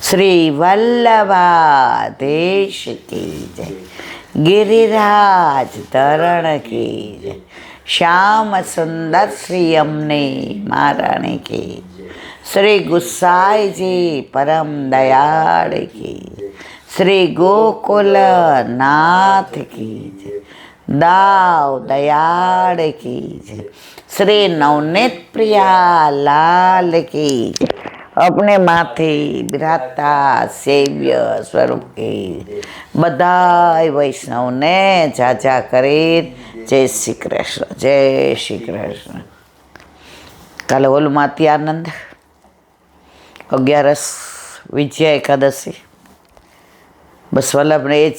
શ્રી વલ્લભાધીશ કી જય, ગિરિરાજ ધરણ કી જય, શ્યામ સુંદર શ્રી અમને મહારાણી કી જય, શ્રી ગુસાઈજી પરમ દયાળ કી જય, શ્રી ગોકુલ નાથ કી જય, દાવ દયાળ કી જય, શ્રી નવનીત પ્રિયા લાલ કી જય, अपने माथे बिराता सेव्य स्वरूप के बधाई वैष्णव ने जाजा करे। जय श्री कृष्ण, जय श्री कृष्ण। काले ओलमाती आनंद 11 विजया एकादशी। बस वल्लभ ने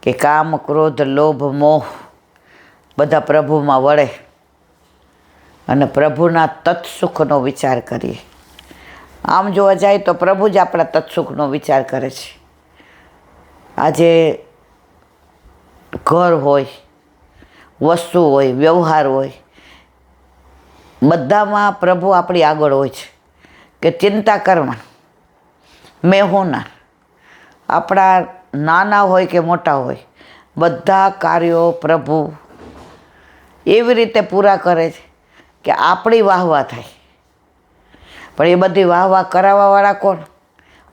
कि काम क्रोध लोभ मोह बधा प्रभु में वळे अने प्रभुना तत्सुखनो विचार करिए। आम जोवा जाए तो प्रभु ज आपणा तत्सुखनो विचार करे छे। आजे घर होय, वस्तु होय, व्यवहार होय, बधामां प्रभु आपणी आगळ होय छे के चिंता करवा मैं होना। आपणा नाना होय के मोटा होय बधा कार्यों प्रभु एवी रीते पूरा करे छे के आपणी वाहवा थाय। पण ए बधी वाहवा करावावाळा कोण?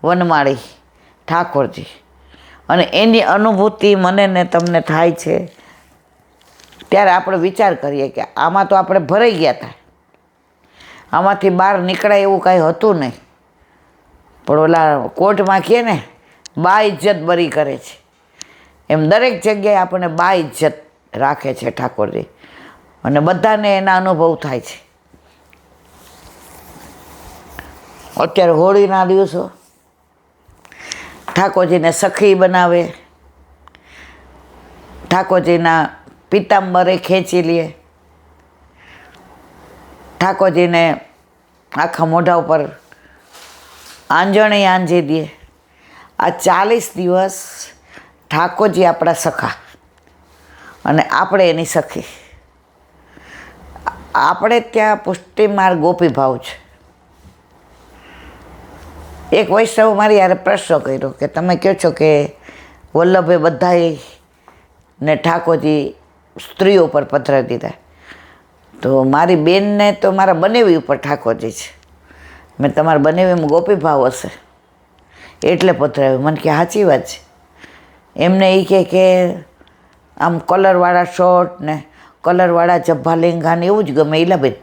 वनमाળી ઠાકોરજી। અને એની અનુભૂતિ મને ને તમને થાય છે ત્યારે આપણે વિચાર કરીએ કે આમાં તો આપણે ભરાઈ ગયા હતા, આમાંથી બહાર નીકળાય એવું કાંઈ હતું નહીં। પણ ઓલા કોર્ટમાં કહે ને બા ઇજ્જત બરી કરે છે, એમ દરેક જગ્યાએ આપણને બા ઇજ્જત રાખે છે ઠાકોરજી અને બધાને એના અનુભવ થાય છે। અત્યારે હોળીના દિવસો ઠાકોરજીને સખી બનાવે, ઠાકોરજીના પિતાંબરે ખેંચી લે, ઠાકોરજીને આખા મોઢા ઉપર આંજણી આંજી દે। આ 40 દિવસ ઠાકોરજી આપણા સખા અને આપણે એની સખી। આપણે ત્યાં પુષ્ટિમાર્ગ ગોપી ભાવ છે। એક વૈષ્ણવ મારી યારે પ્રશ્ન કર્યો કે તમે કહો છો કે વલ્લભે બધાએ ને ઠાકોરજી સ્ત્રીઓ પર પધરાવી દીધા, તો મારી બેનને તો મારા બનેવી ઉપર ઠાકોરજી છે, મેં તમારા બનેવીમાં ગોપી ભાવ હશે એટલે પધરાવ્યું। મને કે સાચી વાત છે। એમને એ કે આમ કલરવાળા શર્ટ ને કલરવાળા જબ્ભા લેંઘા ને એવું જ ગમે। ઈલાબેન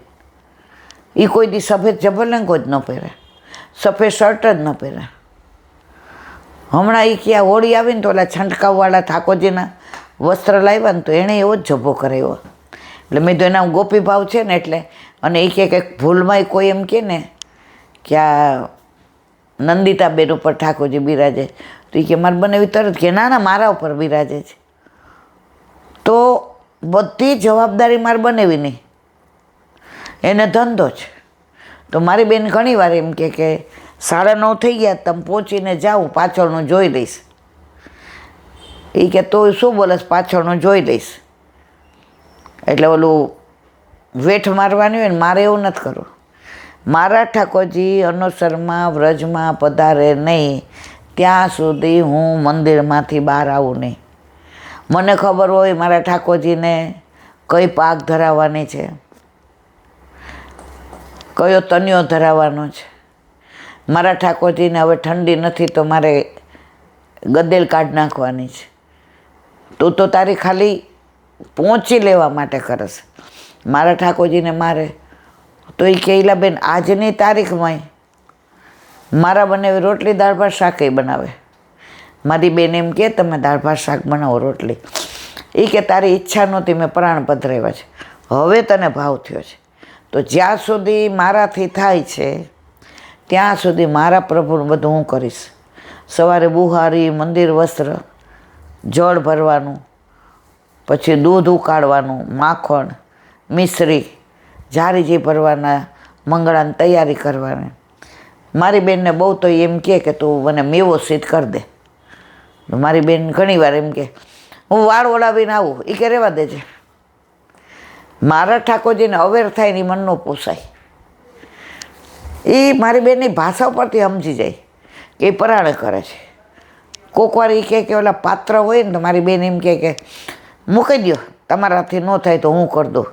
એ કોઈ દી સફેદ જબ્ભા લેંઘો જ ન પહેરે, સફેદ શર્ટ જ ન પહેરે। હમણાં એ કે આ હોળી આવીને તો ઓલા છંટકાવવાળા ઠાકોરજીના વસ્ત્ર લાવ્યા ને તો એણે એવો જ જબ્બો કરાવ્યો। એટલે મેં તો એના ગોપી ભાવ છે ને એટલે। અને એ કે ભૂલમાંય કોઈ એમ કે ને કે આ નંદિતાબેન ઉપર ઠાકોરજી બિરાજે તો એ કે મારે બનેવી તરત કે ના ના મારા ઉપર બિરાજે છે। તો બધી જવાબદારી મારે બનેવી નહીં, એને ધંધો છે। તો મારી બેન ઘણી વાર એમ કે 9:30 થઈ ગયા તમે પહોંચીને જાઉં, પાછળનું જોઈ લઈશ। એ કે તો શું બોલસ પાછળનું જોઈ લઈશ, એટલે ઓલું વેઠ મારવાની હોય ને મારે એવું નથી કરવું। મારા ઠાકોરજી અનુસરમાં વ્રજમાં પધારે નહીં ત્યાં સુધી હું મંદિરમાંથી બહાર આવું નહીં। મને ખબર હોય મારા ઠાકોરજીને કઈ પાક ધરાવવાની છે, કયો તનિયો ધરાવવાનો છે। મારા ઠાકોરજીને હવે ઠંડી નથી તો મારે ગદેલ કાઢ નાખવાની છે, તું તો તારી ખાલી પહોંચી લેવા માટે કરશ। મારા ઠાકોરજીને મારે તો એ કહેલા બેન આજની તારીખમાં મારા બનેવી રોટલી દાળ ભાત શાક બનાવે। મારી બેન એમ કે તમે દાળ ભાત શાક બનાવો રોટલી, એ કે તારી ઈચ્છા નહોતી મેં પ્રાણ પધરાવ્યા છે, હવે તને ભાવ થયો છે તો જ્યાં સુધી મારાથી થાય છે ત્યાં સુધી મારા પ્રભુનું બધું હું કરીશ। સવારે બુહારી, મંદિર વસ્ત્ર, જળ ભરવાનું, પછી દૂધ ઉકાળવાનું, માખણ, મિશ્રી, જારીજી ભરવાના, મંગળાની તૈયારી કરવાની। મારી બેનને બહુ તો એમ કે તું મને મેવો સિદ્ધ કરી દે। મારી બેન ઘણી વાર એમ કે હું વાળ ઓળાવીને આવું, એ કે રહેવા દેજે। મારા ઠાકોરજીને અવેર થાય ને મન ન પોસાય। એ મારી બેનની ભાષા પરથી સમજી જાય એ પરાણે કરે છે. કોક વાર એ કહે કે ઓલા પાત્ર હોય ને તો મારી બેન એમ કહે કે મૂકી દો, તમારાથી ન થાય તો હું કરી દઉં.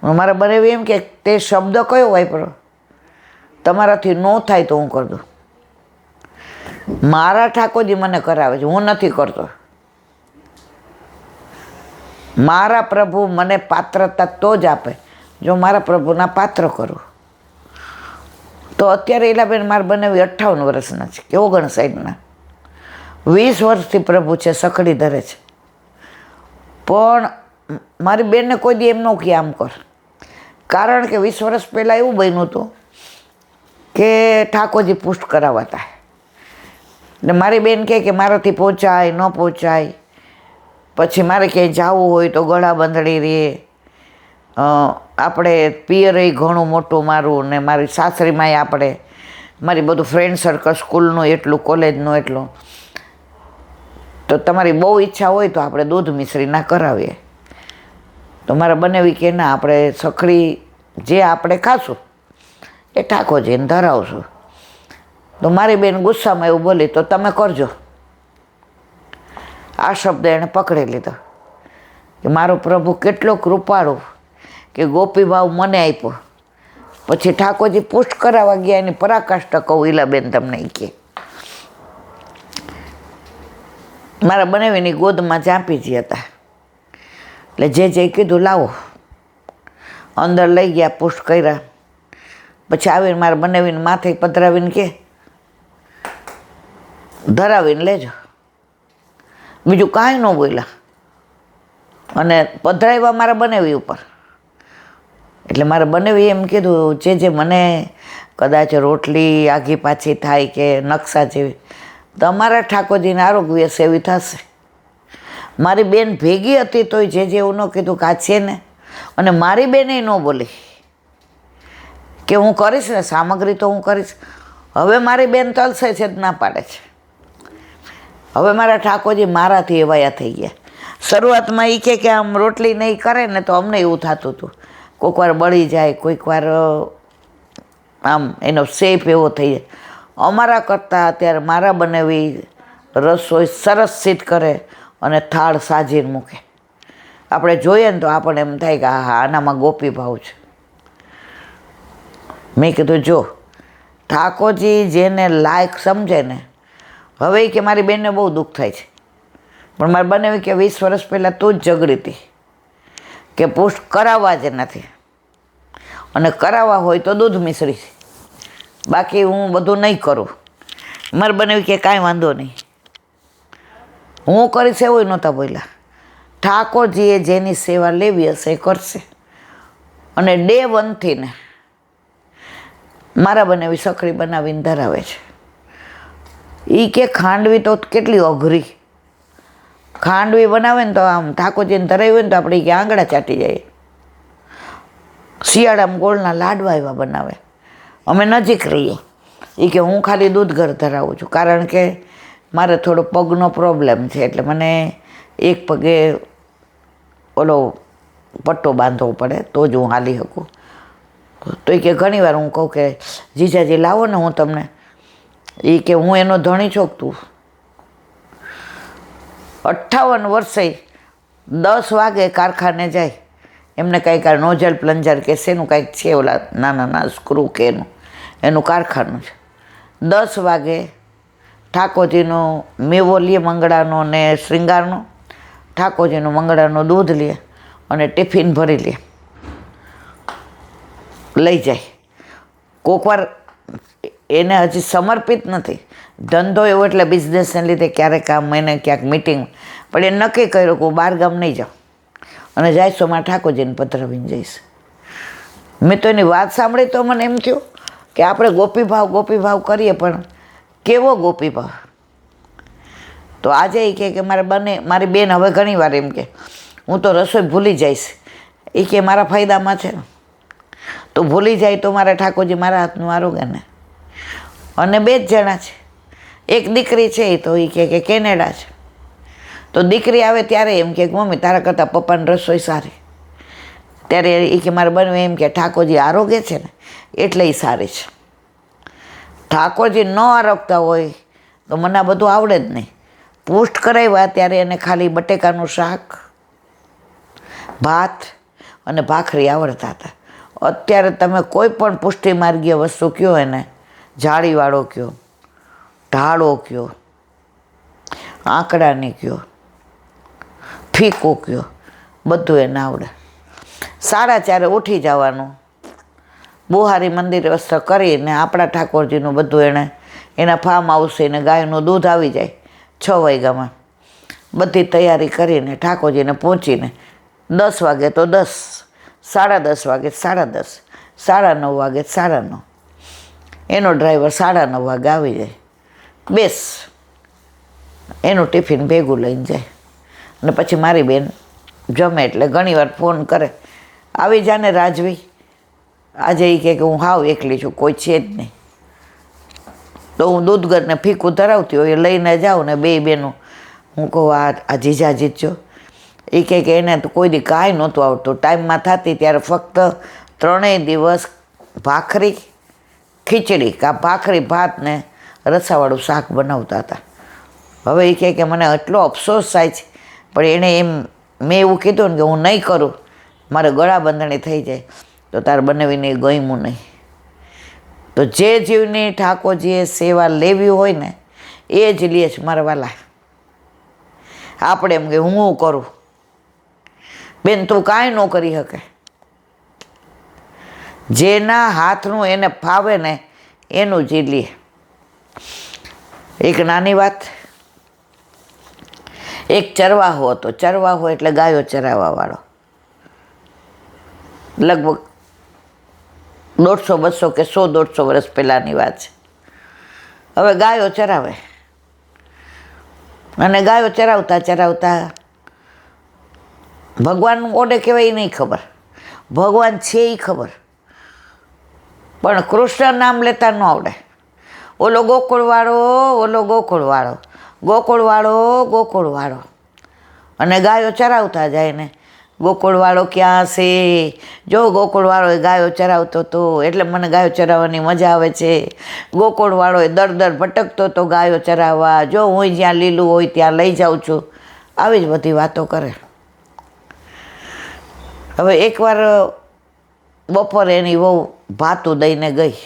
મારા બનેવી એમ કે તે શબ્દ કયો વાપરો, તમારાથી ન થાય તો હું કરી દઉં. મારા ઠાકોરજી મને કરાવે છે, હું નથી કરતો. મારા પ્રભુ મને પાત્રતા તો જ આપે જો મારા પ્રભુના પાત્ર કરું. તો અત્યારે એલાબેન મારા બનેવી 58 વર્ષના છે કે 59ના, 20 વર્ષથી પ્રભુ છે, સખડી ધરે છે. પણ મારી બેનને કોઈ દી એમ ન કે આમ કર, કારણ કે 20 વર્ષ પહેલાં એવું બન્યું હતું કે ઠાકોરજી પુષ્ટ કરાવતા. ને મારી બેન કહે કે મારાથી પહોંચાય ન પહોંચાય, પછી મારે ક્યાંય જવું હોય તો ગળા બંધડી રહે. આપણે પિયરે ઘણું મોટું મારું, ને મારી સાસરીમાંય આપણે મારી બધું ફ્રેન્ડ સર્કલ સ્કૂલનું એટલું, કોલેજનું એટલું. તો તમારી બહુ ઈચ્છા હોય તો આપણે દૂધ મિશ્રી ના કરાવીએ. તો મારા બનેવી કે ના, આપણે સખડી જે આપણે ખાશું એ ઠાકોરજીને ધરાવશું. તો મારી બેન ગુસ્સામાં એવું બોલી તો તમે કરજો. આ શબ્દ એણે પકડી લીધો કે મારો પ્રભુ કેટલો કૃપાળુ કે ગોપીભાવ મને આપ્યો. પછી ઠાકોરજી પુષ્ટ કરાવવા ગયા, એની પરાકાષ્ઠા કહું ઈલાબેન તમને. કે મારા બનેવીની ગોદમાં જાંપીજી હતા, એટલે જે કીધું લાવો, અંદર લઈ ગયા, પુષ્ટ કર્યા. પછી આવીને મારા બનેવીને માથે પધરાવીને કે ધરાવીને લેજો, બીજું કાંઈ ન બોલ્યા. અને પધરાવ્યા મારા બનેવી ઉપર. એટલે મારા બનેવી એમ કીધું જે મને કદાચ રોટલી આઘી પાછી થાય કે નકશા જેવી, તમારા ઠાકોરજીને આરોગ્ય સેવી થશે. મારી બેન ભેગી હતી તોય જે એવું ન કીધું કે આ છે ને. અને મારી બેને ન બોલી કે હું કરીશ ને, સામગ્રી તો હું કરીશ. હવે મારી બેન તલસે છે જ ના પાડે છે. હવે મારા ઠાકોરજી મારાથી એવાયા થઈ ગયા. શરૂઆતમાં એ કે આમ રોટલી નહીં કરે ને તો અમને એવું થતું હતું, કોઈક વાર બળી જાય, કોઈક વાર આમ એનો શેપ એવો થઈ જાય. અમારા કરતાં અત્યારે મારા બનેવી રસોઈ સરસ સીટ કરે અને થાળ સાજીને મૂકે. આપણે જોઈએ ને તો આપણને એમ થાય કે હા, આનામાં ગોપી ભાવ છે. મેં કીધું જો ઠાકોરજી જેને લાયક સમજે ને. હવે કે મારી બેનને બહુ દુઃખ થાય છે, પણ મારે બનેવી કે 20 વર્ષ પહેલાં તું જ ઝઘડી હતી કે પુષ્ટ કરાવવા જ નથી, અને કરાવવા હોય તો દૂધ મિશ્રી, બાકી હું બધું નહીં કરું. મારે બનેવી કે કાંઈ વાંધો નહીં, હું કરીશ એવું નહોતા બોલ્યા. ઠાકોરજીએ જેની સેવા લેવી હશે એ કરશે. અને ડે 1થી ને મારા બનેવી સખડી બનાવીને ધરાવે છે. એ કે ખાંડવી તો કેટલી અઘરી, ખાંડવી બનાવે ને તો આમ ઠાકોરજીને ધરાવી હોય ને તો આપણે કે આંગળા ચાટી જાય. શિયાળામાં ગોળના લાડવા એવા બનાવે. અમે નજીક રહીએ. એ કે હું ખાલી દૂધ ઘર ધરાવું છું, કારણ કે મારે થોડો પગનો પ્રોબ્લેમ છે, એટલે મને એક પગે ઓલો પટ્ટો બાંધવો પડે તો જ હું હાલી શકું. તો એ કે ઘણીવાર હું કહું કે જીજાજી લાવો ને હું તમને. એ કે હું એનો ધણી ચોક તું. 58 વર્ષે 10 વાગે કારખાને જાય. એમને કંઈક નોઝલ પ્લન્જર કે શેનું કંઈક છે, ઓલા નાના સ્ક્રૂ કે એનું કારખાનું છે. 10 વાગે ઠાકોરજીનો મેવો લે મંગળાનો ને શ્રીંગારનો, ઠાકોરજીનો મંગળાનો દૂધ લે અને ટિફિન ભરી લે, લઈ જાય. કોક વાર એને હજી સમર્પિત નથી, ધંધો એવો એટલે બિઝનેસને લીધે ક્યારેક આમ એને ક્યાંક મિટિંગ, પણ એ નક્કી કર્યું કે હું બહારગામ નહીં જાઉં અને જઈશ તો મારા ઠાકોરજીને પધરાવીને જઈશ. મેં તો એની વાત સાંભળી તો મને એમ થયું કે આપણે ગોપીભાવ કરીએ, પણ કેવો ગોપીભાવ. તો આજે એ કે મારી બેન હવે ઘણી વાર એમ કે હું તો રસોઈ ભૂલી જઈશ. એ કે મારા ફાયદામાં છે ને, તો ભૂલી જાય તો મારા ઠાકોરજી મારા હાથનું આરોગ્ય ને. અને 2 જ જણા છે. એક દીકરી છે તો એ કે કેનેડા છે. તો દીકરી આવે ત્યારે એમ કે મમ્મી તારા કરતાં પપ્પાની રસોઈ સારી. ત્યારે એ કે મારે બનવું એમ કે ઠાકોરજી આરોગ્ય છે ને એટલે એ સારી છે. ઠાકોરજી ન આરગતા હોય તો મને આ બધું આવડે જ નહીં. પુષ્ટ કરાવ્યા ત્યારે એને ખાલી બટેકાનું શાક, ભાત અને ભાખરી આવડતા હતા. અત્યારે તમે કોઈ પણ પુષ્ટિ માર્ગીય વસ્તુ કહો એને, જાળીવાળો કહો, ઢાળો કહો, આંકડાની કહો, ફીકો કહો, બધું એને આવડે. 4:30 ઉઠી જવાનું, બુહારી મંદિરે વસ્ત્ર કરીને આપણા ઠાકોરજીનું બધું એણે એના ફાર્મ હાઉસે ને ગાયનું દૂધ આવી જાય 6 વાગ્યામાં, બધી તૈયારી કરીને ઠાકોરજીને પહોંચીને 10 વાગે તો 10, 10:30 વાગે 10:30, 9:30 વાગે 9:30. એનો ડ્રાઈવર 9:30 વાગે આવી જાય, બેસ એનું ટિફિન ભેગું લઈને જાય. અને પછી મારી બેન જમે એટલે ઘણીવાર ફોન કરે, આવી જાને રાજવી. આજે એ કહે કે હું હાવ એકલી છું, કોઈ છે જ નહીં. તો હું દૂધગરને ફીકું ધરાવતી હોય એ લઈને જાઉં ને 2 બહેનું હું કહું આ જીજા જીતજો. એ કહે કે એને તો કોઈ દી કાંઈ નહોતું આવડતું. ટાઈમમાં થતી ત્યારે ફક્ત 3 દિવસ ભાખરી ખીચડી ભાખરી ભાત ને રસાવાળું શાક બનાવતા હતા. હવે એ કહે કે મને એટલો અફસોસ થાય છે, પણ એણે મેં એવું કીધું ને કે હું નહીં કરું, મારે ગળા બંધણી થઈ જાય તો તારે બનાવીને ગમ્યું નહીં. તો જે જીવની ઠાકોરજીએ સેવા લેવી હોય ને એ જ લે છે મારા વાલા. આપણે એમ કે હું કરું, બેન તું કાંઈ ન કરી શકે. જેના હાથનું એને ફાવે ને એનું જ લે. એક નાની વાત, એક ચરવાહો હતો. ચરવાહો એટલે ગાયો ચરાવવાવાળો. લગભગ 150, 200 કે 100-150 વર્ષ પહેલાંની વાત છે. હવે ગાયો ચરાવે અને ગાયો ચરાવતા ચરાવતા ભગવાનનું ઓડે કહેવાય એ નહીં ખબર, ભગવાન છે એ ખબર, પણ કૃષ્ણ નામ લેતા ન આવડે. ઓલો ગોકુળવાળો, ઓલો ગોકુળવાળો, ગોકુળવાળો, ગોકુળવાળો. અને ગાયો ચરાવતા જાય ને ગોકુળવાળો ક્યાં છે? જો ગોકુળવાળો એ ગાયો ચરાવતો હતો એટલે મને ગાયો ચરાવવાની મજા આવે છે. ગોકુળવાળો એ દર ભટકતો હતો ગાયો ચરાવવા, જો હું જ્યાં લીલું હોય ત્યાં લઈ જાઉં છું. આવી જ બધી વાતો કરે. હવે એકવાર બપોરે એની વહુ ભાતું દઈને ગઈ.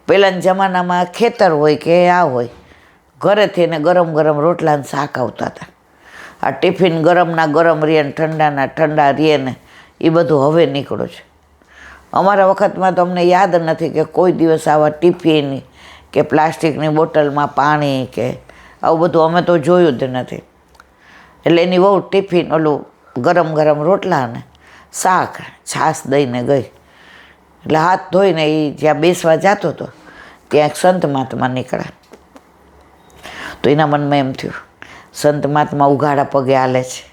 પહેલાંના જમાનામાં ખેતર હોય કે આ હોય, ઘરેથી એને ગરમ ગરમ રોટલા ને શાક આવતા હતા. આ ટિફિન ગરમના ગરમ રહે ને ઠંડાના ઠંડા રહે ને એ બધું હવે નીકળ્યું છે. અમારા વખતમાં તો અમને યાદ નથી કે કોઈ દિવસ આવા ટિફિન કે પ્લાસ્ટિકની બોટલમાં પાણી કે આવું બધું અમે તો જોયું જ નથી. એટલે એની બહુ ટિફિન ઓલું ગરમ ગરમ રોટલા ને શાક છાશ દઈને ગઈ. એટલે હાથ ધોઈને એ જ્યાં બેસવા જતો હતો ત્યાં એક સંત મહાત્મા નીકળ્યા. તો એના મનમાં એમ થયું, સંત મહાત્મા ઉઘાડા પગે હાલે છે,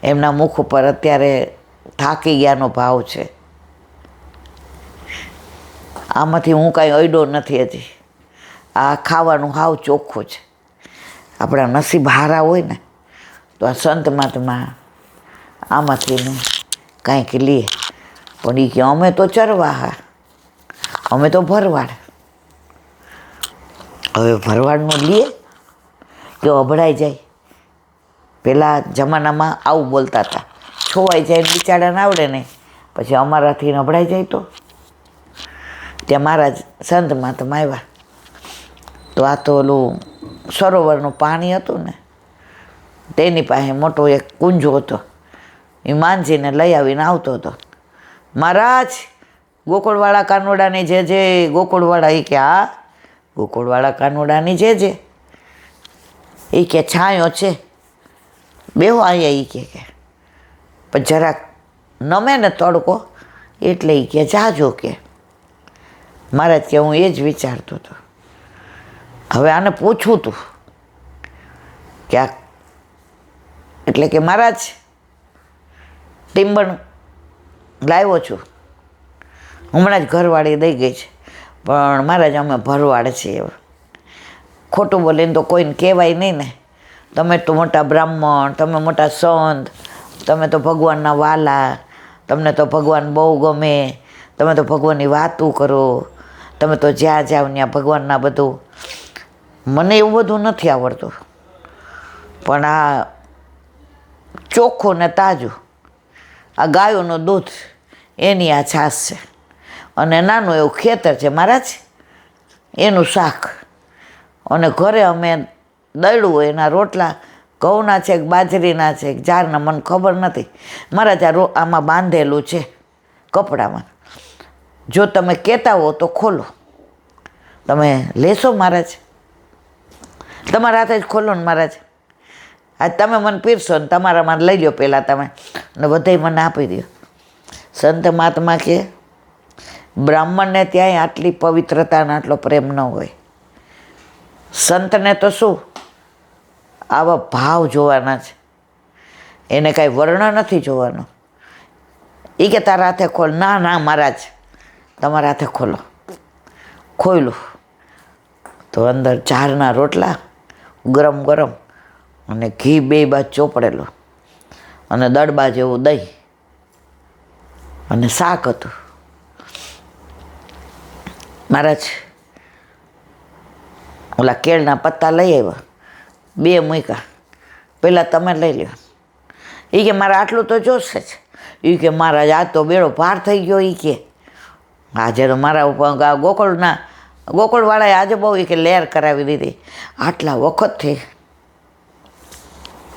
એમના મુખ ઉપર અત્યારે થાકી ગયાનો ભાવ છે. આમાંથી હું કાંઈ અડ્યો નથી હજી. આ ખાવાનું હાવ ચોખ્ખું છે. આપણા નસીબ હારા હોય ને તો આ સંત મહાત્મા આમાંથી ને કાંઈક લે. પણ એ કે અમે તો ચરવાહા, અમે તો ભરવાડ. હવે ભરવાડનું લે કે અભડાઈ જાય. પહેલાં જમાનામાં આવું બોલતા હતા, છોવાઈ જાય બિચારાને આવડે નહીં, પછી અમારાથી નબળાઈ જાય તો. ત્યાં મહારાજ સંત મહાત્મા આવ્યા. તો આ તો ઓલું સરોવરનું પાણી હતું ને તેની પાસે મોટો એક કુંજો હતો. એ માનજીને લઈ આવીને આવતો હતો. મહારાજ ગોકુળવાળા કાનોડાની જે ગોકુળવાળા એ કે હા ગોકુળવાળા કાનોડાની જે એ કે છાંયો છે, બેહો અહીંયા. એ કે પણ જરાક નમે ને તડકો એટલે એ કે જાજો કે. મહારાજ કે હું એ જ વિચારતો હતો. હવે આને પૂછવું તું કે આ એટલે કે મહારાજ ટીમ્બણ લાવ્યો છું, હમણાં જ ઘરવાળી દઈ ગઈ છે, પણ મહારાજ અમે ભરવાડ છીએ. ખોટું બોલીને તો કોઈને કહેવાય નહીં ને. તમે તો મોટા બ્રાહ્મણ, તમે મોટા સંત, તમે તો ભગવાનના વાલા, તમને તો ભગવાન બહુ ગમે, તમે તો ભગવાનની વાતું કરો, તમે તો જ્યાં જાઓ ત્યાં ભગવાનના બધું, મને એવું બધું નથી આવડતું, પણ આ ચોખ્ખું ને તાજું આ ગાયોનું દૂધ એની આ છાશ છે, અને નાનું એવું ખેતર છે મહારાજ, એનું શાક, અને ઘરે અમે દળ્યું હોય એના રોટલા, ઘઉંના છે કે બાજરીના છે કે જારના મને ખબર નથી મહારાજ. આમાં બાંધેલું છે કપડામાં, જો તમે કહેતા હો તો ખોલો, તમે લેશો મહારાજ? તમારા હાથે જ ખોલો ને મહારાજ. આજ તમે મને પીરશો ને તમારામાં લઈ લો પહેલાં તમે, ને બધાય મને આપી દો. સંત મહાત્મા કે બ્રાહ્મણને ત્યાંય આટલી પવિત્રતા અને આટલો પ્રેમ ન હોય. સંતને તો શું આવા ભાવ જોવાના છે, એને કાંઈ વર્ણ નથી જોવાનું. એ કે તારા હાથે ખોલ, ના ના મહારાજ તમારા હાથે ખોલો. ખોયલું તો અંદર ઝારના રોટલા ગરમ ગરમ અને ઘી બે બાજુ ચોપડેલું, અને દડબા જેવું દહીં અને શાક હતું. મહારાજ ઓલા કેળના પત્તા લઈ આવ્યા, 2 મૂક્યા, પહેલાં તમે લઈ લ્યો. એ કે મારે આટલું તો જોશે જ. એ કે મહારાજ આ તો બેડો પાર થઈ ગયો. એ કે આજે તો મારા ઉપર ગોકળવાળાએ આજે બહુ એ કે લહેર કરાવી દીધી. આટલા વખતથી